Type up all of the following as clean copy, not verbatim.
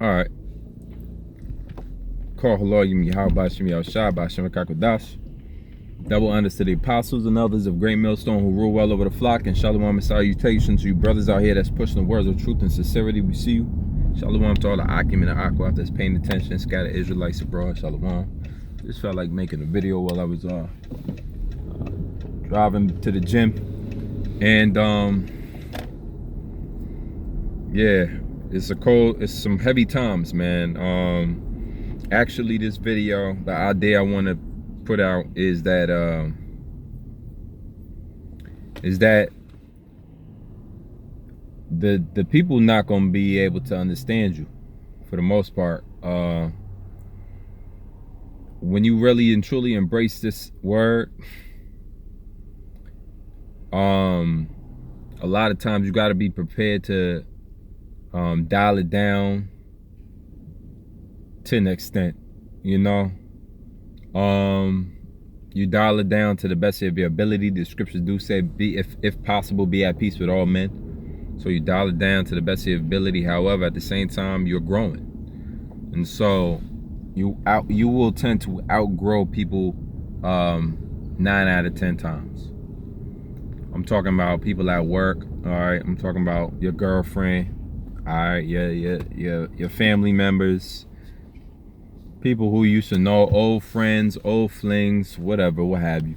All right. Call hello, Yim Yahabashim Yahshua Bashim Kakodash. Double honors to the apostles and elders of Great Millstone who rule well over the flock, and shalom and salutations to you brothers out here that's pushing the words of truth and sincerity. We see you. Shalom to all the Akim and the Aqua that's paying attention, scattered Israelites abroad. Shalom. Just felt like making a video while I was driving to the gym, and yeah, it's some heavy times, man. Actually, this video, the idea I want to put out is that the people not gonna be able to understand you for the most part. When you really and truly embrace this word, a lot of times you got to be prepared to dial it down to an extent, you know. You dial it down to the best of your ability. The scriptures do say, be if possible, be at peace with all men. So you dial it down to the best of your ability. However, at the same time, you're growing, and so you will tend to outgrow people 9 out of 10 times. I'm talking about people at work, all right? I'm talking about your girlfriend, all right? Your family members, people who used to know, old friends, old flings, whatever, what have you.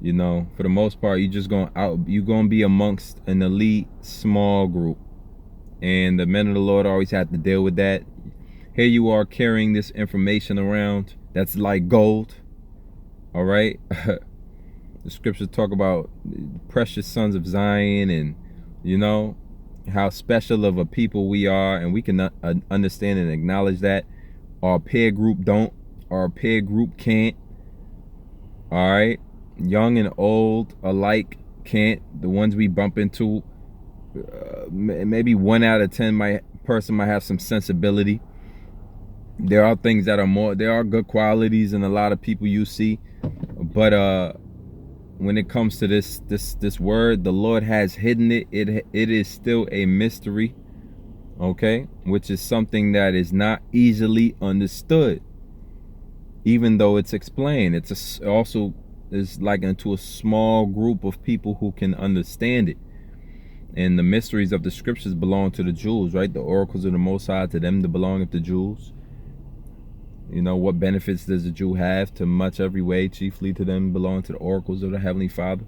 You know, for the most part, you're gonna be amongst an elite small group, and the men of the Lord always have to deal with that. Here you are carrying this information around that's like gold, all right? The scriptures talk about precious sons of Zion, and you know how special of a people we are, and we can understand and acknowledge that. Our peer group don't, our peer group can't, all right? Young and old alike can't. The ones we bump into, maybe 1 out of 10 person might have some sensibility. There are things that are there are good qualities in a lot of people you see, but when it comes to this word, the Lord has hidden it. It is still a mystery, okay? Which is something that is not easily understood, even though it's explained. It's also is like into a small group of people who can understand it. And the mysteries of the scriptures belong to the Jews, right? The oracles of the Most High, to them, they belong of the Jews. You know, what benefits does a Jew have? To much every way, chiefly to them belong to the oracles of the Heavenly Father.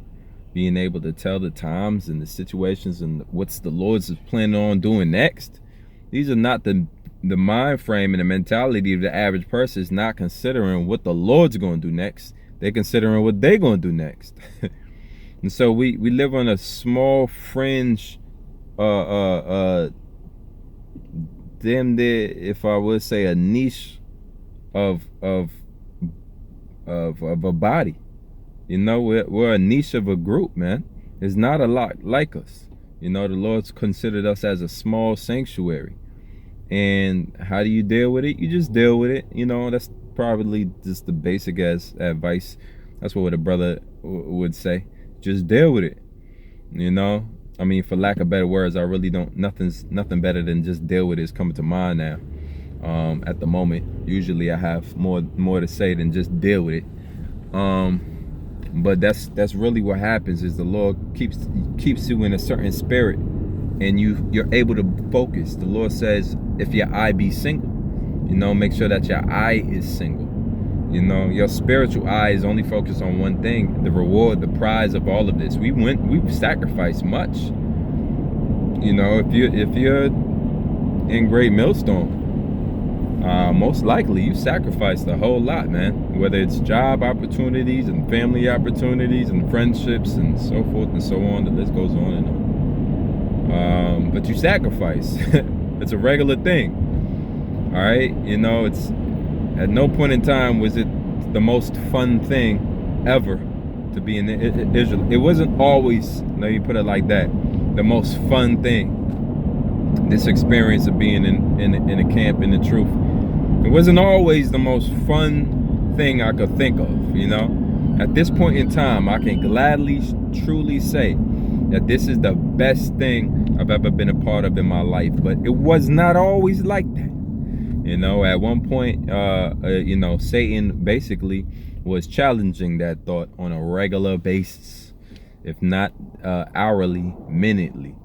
Being able to tell the times and the situations and what's the Lord's planning on doing next. These are not the mind frame and the mentality of the average person is not considering what the Lord's going to do next. They're considering what they're going to do next. And so we live on a small fringe, damn near, if I would say, a niche of a body. You know, we're a niche of a group, man. There's not a lot like us. You know, the Lord's considered us as a small sanctuary. And how do you deal with it? You just deal with it. You know, that's probably just the basic as advice. That's what a brother would say. Just deal with it. You know, I mean, for lack of better words, I really don't. Nothing better than just deal with it is coming to mind now. At the moment, usually I have more to say than just deal with it. But that's really what happens is the Lord keeps you in a certain spirit, and you're able to focus. The Lord says, if your eye be single, you know, make sure that your eye is single. You know, your spiritual eye is only focused on one thing: the reward, the prize of all of this. We've sacrificed much. You know, if you're in Great Millstone, most likely you sacrificed a whole lot, man. Whether it's job opportunities and family opportunities and friendships and so forth and so on, the list goes on and on. But you sacrifice. It's a regular thing. All right, you know, it's at no point in time was it the most fun thing ever to be in Israel. It wasn't always, let me put it like that, the most fun thing. This experience of being in a camp in the truth. It wasn't always the most fun thing I could think of, you know. At this point in time, I can gladly, truly say that this is the best thing I've ever been a part of in my life. But it was not always like that. You know, at one point, you know, Satan basically was challenging that thought on a regular basis, if not hourly, minutely.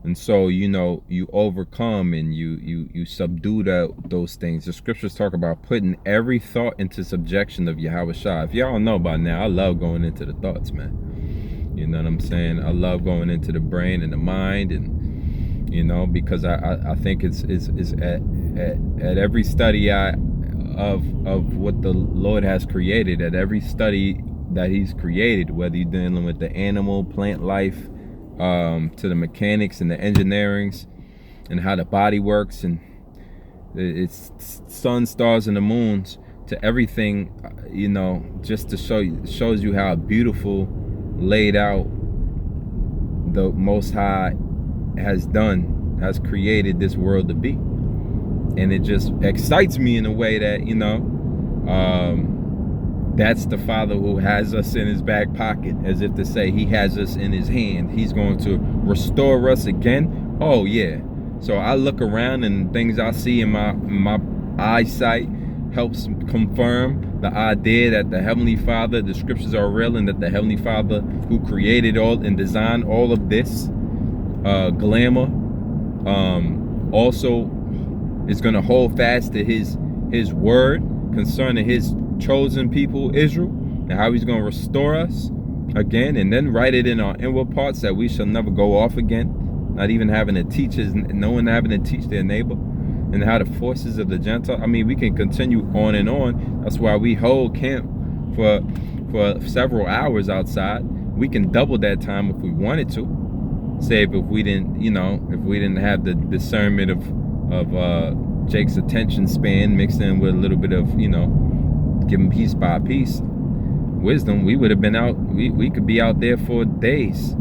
And so, you know, you overcome and you subdue those things. The scriptures talk about putting every thought into subjection of Yahweh Shah. If y'all know by now, I love going into the thoughts, man. You know what I'm saying? I love going into the brain and the mind, and you know, because I think it's at every study of what the Lord has created, at every study that He's created, whether you're dealing with the animal, plant life, to the mechanics and the engineerings and how the body works, and it's sun, stars, and the moons, to everything, you know, just to shows you how beautiful laid out the Most High has created this world to be. And it just excites me in a way that, you know, that's the Father who has us in His back pocket, as if to say He has us in His hand. He's going to restore us again. Oh yeah. So I look around, and things I see in my eyesight helps confirm the idea that the Heavenly Father, the scriptures are real, and that the Heavenly Father who created all and designed all of this glamour also is going to hold fast to his word concerning His chosen people, Israel, and how He's going to restore us again, and then write it in our inward parts that we shall never go off again, not even having to teach no one having to teach their neighbor, and how the forces of the Gentile. I mean, we can continue on and on. That's why we hold camp for several hours outside. We can double that time if we wanted to. Say if we didn't, you know, if we didn't have the discernment of Jake's attention span mixed in with a little bit of, you know, give him piece by piece wisdom, we would have been out. We could be out there for days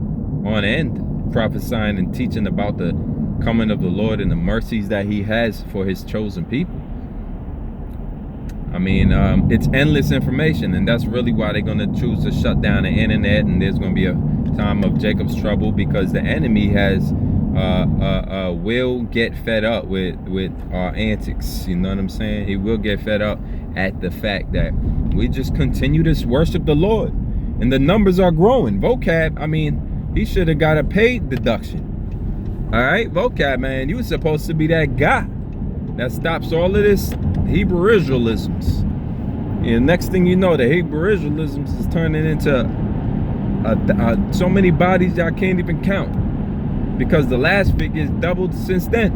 on end, prophesying and teaching about the coming of the Lord and the mercies that He has for His chosen people. I mean, it's endless information, and that's really why they're going to choose to shut down the internet, and there's going to be a time of Jacob's trouble, because the enemy will get fed up with our antics. You know what I'm saying? He will get fed up at the fact that we just continue to worship the Lord, and the numbers are growing. Vocab, I mean, he should have got a paid deduction. All right, Vocab, man, you were supposed to be that guy that stops all of this Hebrew Israelisms. And next thing you know, the Hebrew Israelisms is turning into so many bodies y'all can't even count, because the last figure is doubled since then.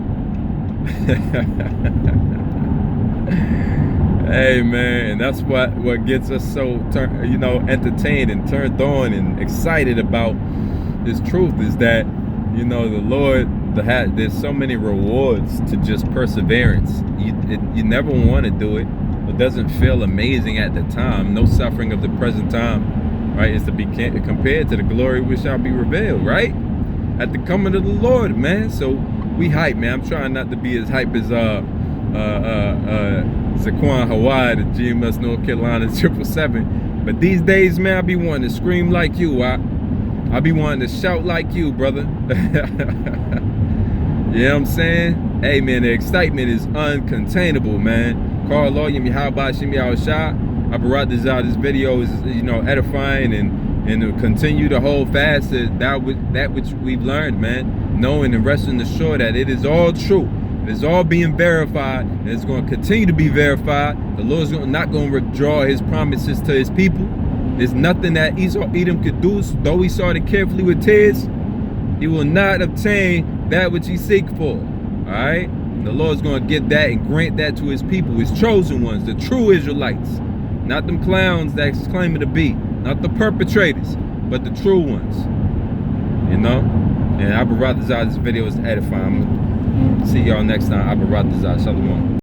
Hey man, that's what gets us so entertained and turned on and excited about this truth, is that, you know, the Lord, there's so many rewards to just perseverance. You never want to do it. It doesn't feel amazing at the time. No suffering of the present time, right, is to be compared to the glory which shall be revealed, right, at the coming of the Lord, man. So we hype, man. I'm trying not to be as hype as Zaquan Hawaii, the GMS North Carolina 777. But these days, man, I be wanting to scream like you. I be wanting to shout like you, brother. You know what I'm saying? Hey, man, the excitement is uncontainable, man. Call Lawyer Yahweh Shem Yahweh Shah. I brought this out. This video is, you know, edifying and to continue to hold fast to that which we've learned, man. Knowing and resting assured that it is all true. It is all being verified, and it's going to continue to be verified. The Lord's not going to withdraw His promises to His people. There's nothing that Edom could do, though He sought it carefully with tears. He will not obtain that which He seek for. All right? The Lord's going to get that and grant that to His people, His chosen ones, the true Israelites. Not them clowns that's claiming to be. Not the perpetrators, but the true ones. You know? And Abba Radazah, this video is edifying. See y'all next time. Abba Radazah. Shalom.